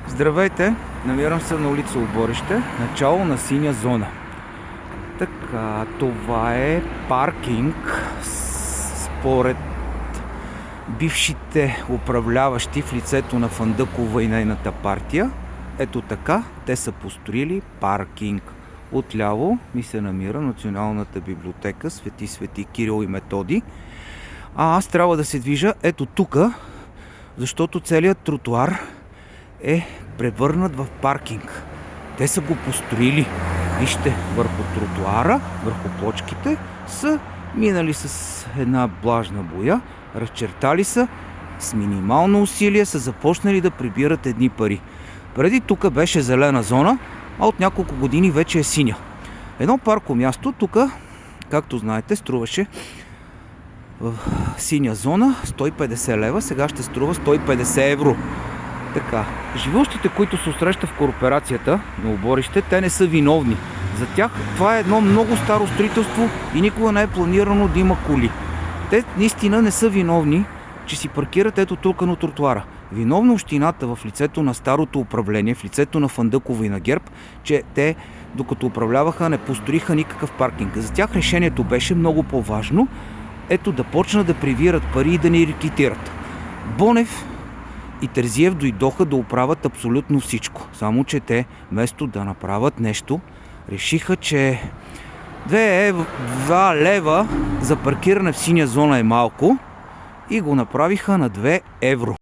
Здравейте, намирам се на улица Оборище, начало на синя зона. Така, това е паркинг според бившите управляващи в лицето на Фандъкова и нейната партия. Ето така, те са построили паркинг. Отляво ми се намира Националната библиотека Свети Кирил и Методий. А аз трябва да се движа ето тука, защото целият тротуар е превърнат в паркинг. Те са го построили. Вижте, върху тротуара, върху плочките са минали с една влажна боя, разчертали са, с минимално усилие са започнали да прибират едни пари. Преди тук беше зелена зона, а от няколко години вече е синя. Едно парко място тук, както знаете, струваше в синя зона 150 лева, сега ще струва 150 евро. Така, живущите, които се срещат в кооперацията на Оборище, те не са виновни. За тях това е едно много старо строителство и никога не е планирано да има коли. Те наистина не са виновни, че си паркират ето тук на тротуара. Виновна общината в лицето на старото управление, в лицето на Фандъкова и на ГЕРБ, че те, докато управляваха, не построиха никакъв паркинг. За тях решението беше много по-важно, ето да почнат да прибират пари и да ни рекетират. Бонев и Терзиев дойдоха да оправят абсолютно всичко. Само че те, вместо да направят нещо, решиха, че 2 лева за паркиране в синя зона е малко и го направиха на 2 евро.